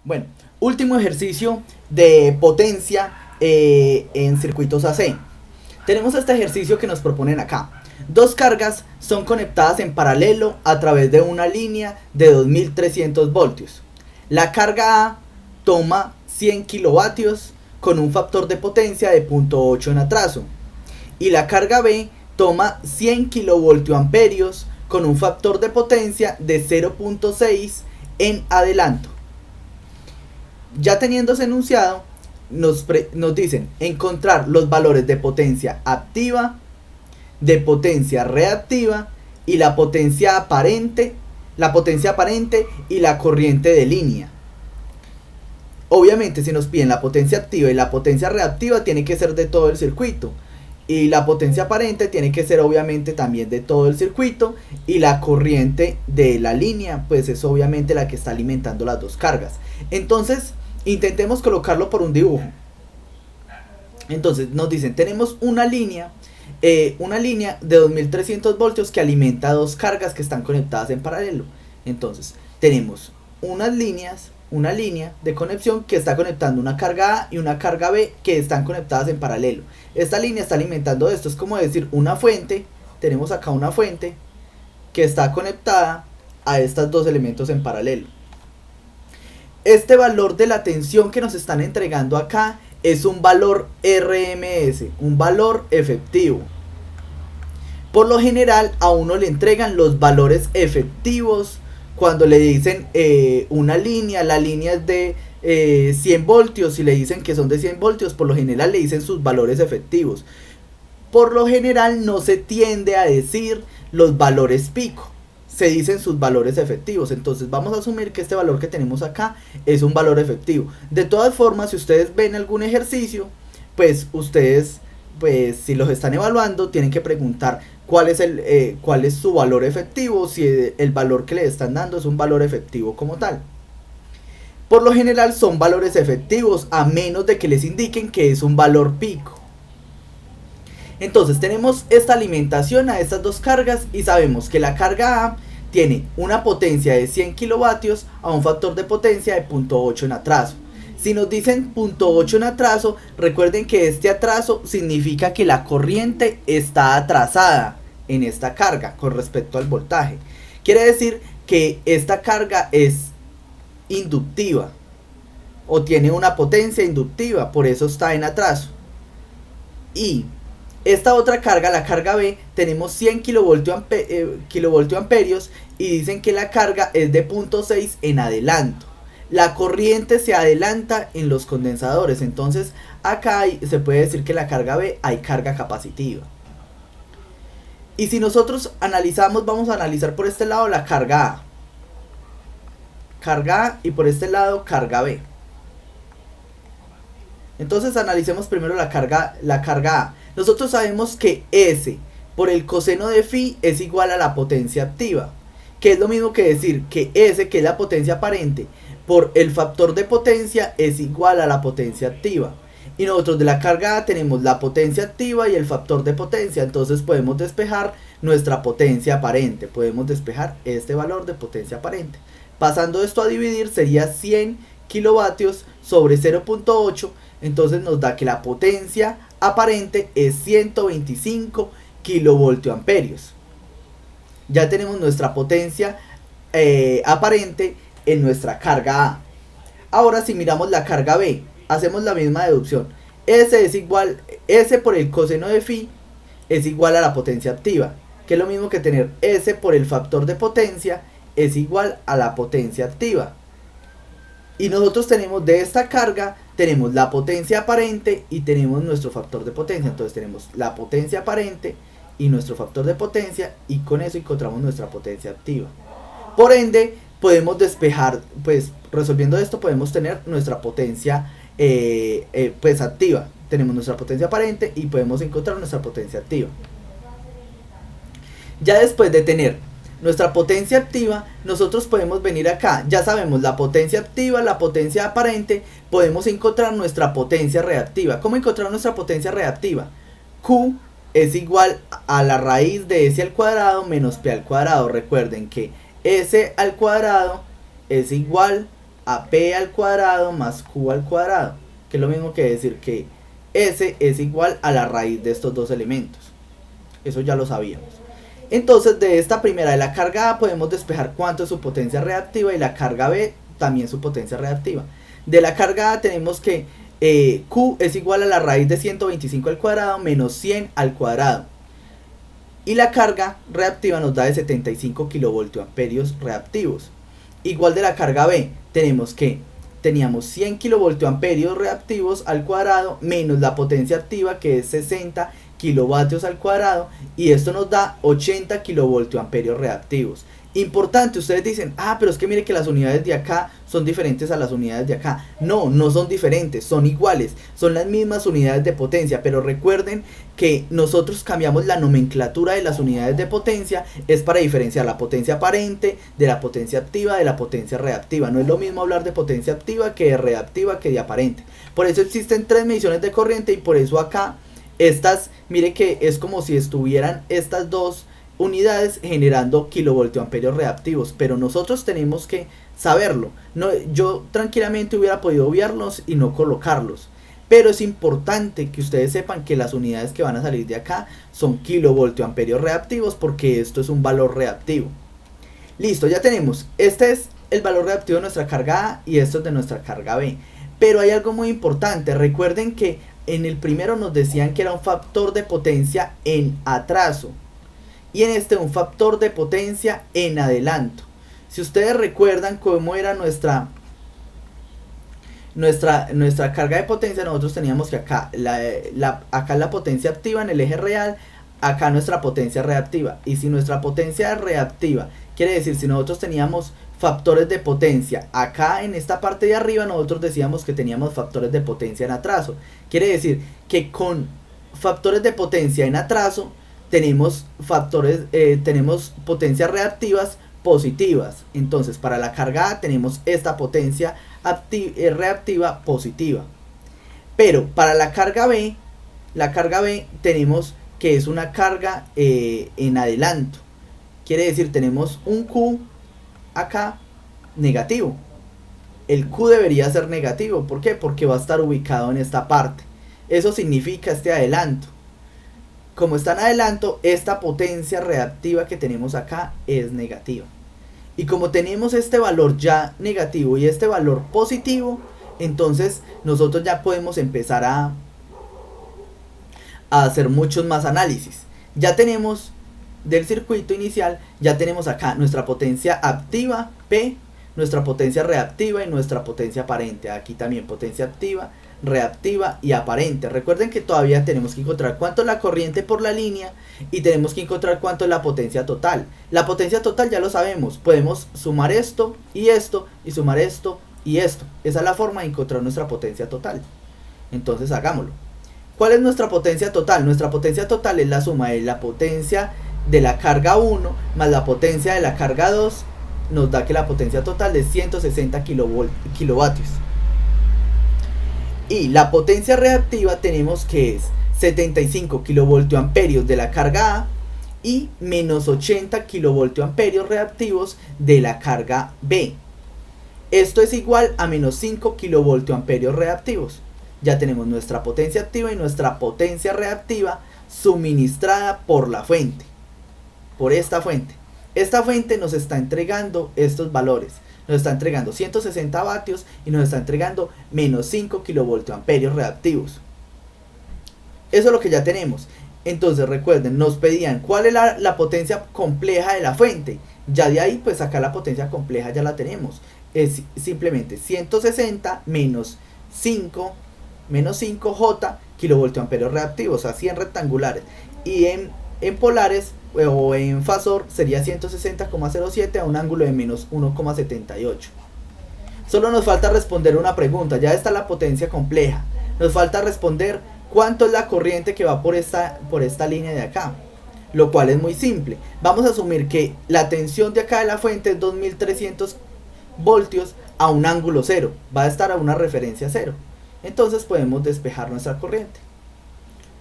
Bueno, último ejercicio de potencia en circuitos AC. Tenemos este ejercicio que nos proponen acá. Dos cargas son conectadas en paralelo a través de una línea de 2300 voltios. La carga A toma 100 kilovatios con un factor de potencia de 0.8 en atraso. Y la carga B toma 100 kilovoltioamperios con un factor de potencia de 0.6 en adelanto. Ya teniendo ese enunciado, nos dicen encontrar los valores de potencia activa, de potencia reactiva y la potencia aparente y la corriente de línea. Obviamente, si nos piden la potencia activa y la potencia reactiva, tiene que ser de todo el circuito. Y la potencia aparente tiene que ser obviamente también de todo el circuito. Y la corriente de la línea, pues es obviamente la que está alimentando las dos cargas. Entonces, intentemos colocarlo por un dibujo. Entonces, nos dicen, tenemos una línea de 2300 voltios que alimenta dos cargas que están conectadas en paralelo. Entonces, tenemos una línea de conexión que está conectando una carga A y una carga B que están conectadas en paralelo. Esta línea está alimentando esto, es como decir una fuente. Tenemos acá una fuente que está conectada a estos dos elementos en paralelo. Este valor de la tensión que nos están entregando acá es un valor RMS, un valor efectivo. Por lo general a uno le entregan los valores efectivos cuando le dicen una línea, la línea es de 100 voltios y le dicen que son de 100 voltios, por lo general le dicen sus valores efectivos. Por lo general no se tiende a decir los valores pico, se dicen sus valores efectivos. Entonces vamos a asumir que este valor que tenemos acá es un valor efectivo. De todas formas, si ustedes ven algún ejercicio, pues ustedes, pues si los están evaluando, tienen que preguntar cuál es su valor efectivo, si el valor que le están dando es un valor efectivo como tal. Por lo general son valores efectivos, a menos de que les indiquen que es un valor pico. Entonces tenemos esta alimentación a estas dos cargas y sabemos que la carga A tiene una potencia de 100 kilovatios a un factor de potencia de 0.8 en atraso. Si nos dicen 0.8 en atraso, recuerden que este atraso significa que la corriente está atrasada en esta carga con respecto al voltaje. Quiere decir que esta carga es inductiva o tiene una potencia inductiva, por eso está en atraso. Y esta otra carga, la carga B, tenemos 100 kilovoltioamperios y dicen que la carga es de 0.6 en adelanto. La corriente se adelanta en los condensadores, entonces acá se puede decir que la carga B hay carga capacitiva. Y si nosotros analizamos, vamos a analizar por este lado la carga A y por este lado carga B. Entonces analicemos primero la carga A. Nosotros sabemos que S por el coseno de phi es igual a la potencia activa, que es lo mismo que decir que S, que es la potencia aparente, por el factor de potencia es igual a la potencia activa. Y nosotros de la carga A tenemos la potencia activa y el factor de potencia, entonces podemos despejar nuestra potencia aparente, podemos despejar este valor de potencia aparente. Pasando esto a dividir sería 100 kilovatios sobre 0.8, entonces nos da que la potencia aparente es 125 kilovoltioamperios. Ya tenemos nuestra potencia aparente en nuestra carga A. Ahora si miramos la carga B, hacemos la misma deducción. S por el coseno de phi es igual a la potencia activa, que es lo mismo que tener S por el factor de potencia es igual a la potencia activa. Y nosotros tenemos de esta carga, tenemos la potencia aparente y tenemos nuestro factor de potencia. Entonces tenemos la potencia aparente y nuestro factor de potencia, y con eso encontramos nuestra potencia activa. Por ende, podemos despejar, pues resolviendo esto podemos tener nuestra potencia pues activa. Tenemos nuestra potencia aparente y podemos encontrar nuestra potencia activa. Ya después de tener nuestra potencia activa, nosotros podemos venir acá, ya sabemos la potencia activa, la potencia aparente, podemos encontrar nuestra potencia reactiva. ¿Cómo encontrar nuestra potencia reactiva? Q es igual a la raíz de S al cuadrado menos P al cuadrado. Recuerden que S al cuadrado es igual a P al cuadrado más Q al cuadrado, que es lo mismo que decir que S es igual a la raíz de estos dos elementos. Eso ya lo sabíamos. Entonces de esta primera, de la carga A, podemos despejar cuánto es su potencia reactiva y la carga B también su potencia reactiva. De la carga A tenemos que Q es igual a la raíz de 125 al cuadrado menos 100 al cuadrado. Y la carga reactiva nos da de 75 kilovoltiamperios reactivos. Igual de la carga B, teníamos 100 kilovoltiamperios reactivos al cuadrado menos la potencia activa que es 60 kilovatios al cuadrado, y esto nos da 80 kilovoltiamperios reactivos. Importante, ustedes dicen, pero es que mire que las unidades de acá son diferentes a las unidades de acá. No, no son diferentes, son iguales, son las mismas unidades de potencia, pero recuerden que nosotros cambiamos la nomenclatura de las unidades de potencia, es para diferenciar la potencia aparente de la potencia activa de la potencia reactiva. No es lo mismo hablar de potencia activa que de reactiva que de aparente. Por eso existen tres mediciones de corriente, y por eso acá mire que es como si estuvieran estas dos unidades generando kilovoltiamperios reactivos, pero nosotros tenemos que saberlo. Yo tranquilamente hubiera podido obviarlos y no colocarlos, pero es importante que ustedes sepan que las unidades que van a salir de acá son kilovoltiamperios reactivos, porque esto es un valor reactivo. Listo, ya tenemos, este es el valor reactivo de nuestra carga A y esto es de nuestra carga B, pero hay algo muy importante. Recuerden que en el primero nos decían que era un factor de potencia en atraso, y en este un factor de potencia en adelanto. Si ustedes recuerdan cómo era nuestra carga de potencia, nosotros teníamos que acá la potencia activa en el eje real, acá nuestra potencia reactiva. Y si nuestra potencia reactiva, quiere decir, si nosotros teníamos factores de potencia acá en esta parte de arriba, nosotros decíamos que teníamos factores de potencia en atraso. Quiere decir que con factores de potencia en atraso tenemos potencias reactivas positivas. Entonces para la carga A tenemos esta potencia reactiva positiva, pero para la carga B tenemos que es una carga en adelanto. Quiere decir, tenemos un Q acá negativo. El Q debería ser negativo. ¿Por qué? Porque va a estar ubicado en esta parte. Eso significa este adelanto. Como está en adelanto, esta potencia reactiva que tenemos acá es negativa. Y como tenemos este valor ya negativo y este valor positivo, entonces nosotros ya podemos empezar a hacer muchos más análisis. Ya tenemos del circuito inicial, ya tenemos acá nuestra potencia activa P, nuestra potencia reactiva y nuestra potencia aparente. Aquí también potencia activa, reactiva y aparente. Recuerden que todavía tenemos que encontrar cuánto es la corriente por la línea y tenemos que encontrar cuánto es la potencia total. La potencia total ya lo sabemos, podemos sumar esto y sumar esto y esto. Esa es la forma de encontrar nuestra potencia total. Entonces hagámoslo. ¿Cuál es nuestra potencia total? Nuestra potencia total es la suma de la potencia de la carga 1 más la potencia de la carga 2, nos da que la potencia total es 160 kilovatios. Y la potencia reactiva tenemos que es 75 kilovoltiamperios de la carga A y menos 80 kilovoltiamperios reactivos de la carga B. Esto es igual a menos 5 kilovoltiamperios reactivos. Ya tenemos nuestra potencia activa y nuestra potencia reactiva suministrada por la fuente, por esta fuente. Esta fuente nos está entregando estos valores. Nos está entregando 160 vatios y nos está entregando menos 5 kilovoltiamperios reactivos. Eso es lo que ya tenemos. Entonces recuerden, nos pedían cuál es la potencia compleja de la fuente. Ya de ahí, pues acá la potencia compleja ya la tenemos. Es simplemente 160 menos 5 J kilovoltiamperios reactivos, así en rectangulares. Y en polares o en fasor sería 160,07 a un ángulo de menos 1,78. Solo nos falta responder una pregunta. Ya está la potencia compleja. Nos falta responder cuánto es la corriente que va por esta línea de acá, lo cual es muy simple. Vamos a asumir que la tensión de acá de la fuente es 2300 voltios a un ángulo 0. Va a estar a una referencia 0. Entonces podemos despejar nuestra corriente.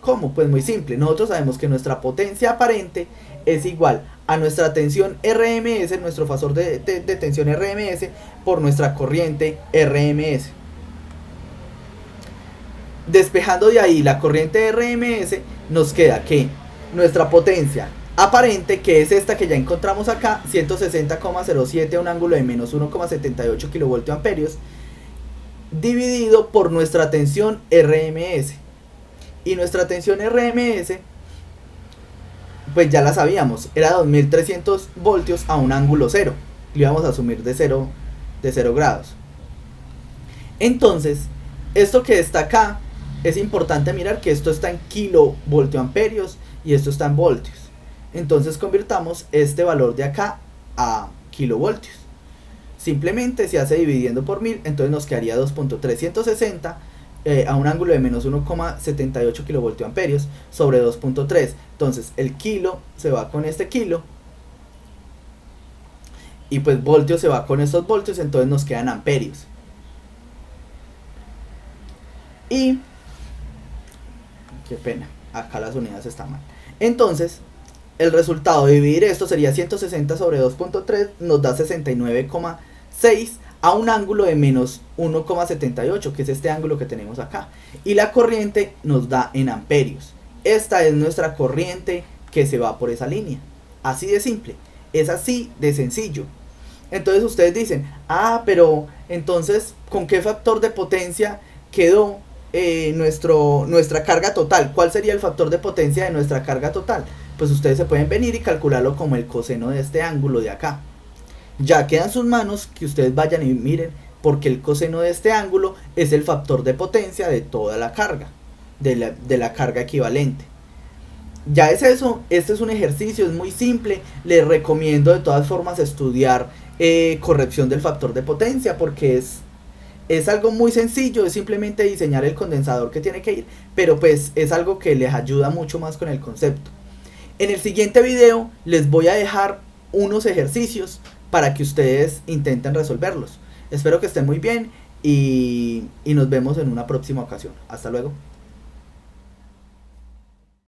¿Cómo? Pues muy simple. Nosotros sabemos que nuestra potencia aparente es igual a nuestra tensión RMS, nuestro fasor de tensión RMS, por nuestra corriente RMS. Despejando de ahí la corriente RMS, nos queda que nuestra potencia aparente, que es esta que ya encontramos acá, 160,07 a un ángulo de menos 1,78 kVA, dividido por nuestra tensión RMS. Y nuestra tensión RMS, pues ya la sabíamos, era 2300 voltios a un ángulo 0. Lo íbamos a asumir de 0 grados. Entonces, esto que está acá, es importante mirar que esto está en kilovoltioamperios y esto está en voltios. Entonces convirtamos este valor de acá a kilovoltios. Simplemente se hace dividiendo por 1000, entonces nos quedaría 2.360 a un ángulo de menos 1,78 kilovoltioamperios sobre 2.3. Entonces el kilo se va con este kilo y pues voltios se va con estos voltios, entonces nos quedan amperios. Y qué pena, acá las unidades están mal. Entonces el resultado de dividir esto sería 160 sobre 2.3, nos da 69,6 a un ángulo de menos 1,78, que es este ángulo que tenemos acá. Y la corriente nos da en amperios. Esta es nuestra corriente que se va por esa línea. Así de simple, es así de sencillo. Entonces ustedes dicen, pero entonces, ¿con qué factor de potencia quedó nuestra carga total? ¿Cuál sería el factor de potencia de nuestra carga total? Pues ustedes se pueden venir y calcularlo como el coseno de este ángulo de acá. Ya queda en sus manos que ustedes vayan y miren, porque el coseno de este ángulo es el factor de potencia de toda la carga, de la carga equivalente. Ya es eso, este es un ejercicio, es muy simple. Les recomiendo de todas formas estudiar corrección del factor de potencia, porque es algo muy sencillo, es simplemente diseñar el condensador que tiene que ir, pero pues es algo que les ayuda mucho más con el concepto. En el siguiente video les voy a dejar unos ejercicios para que ustedes intenten resolverlos. Espero que estén muy bien y nos vemos en una próxima ocasión. Hasta luego.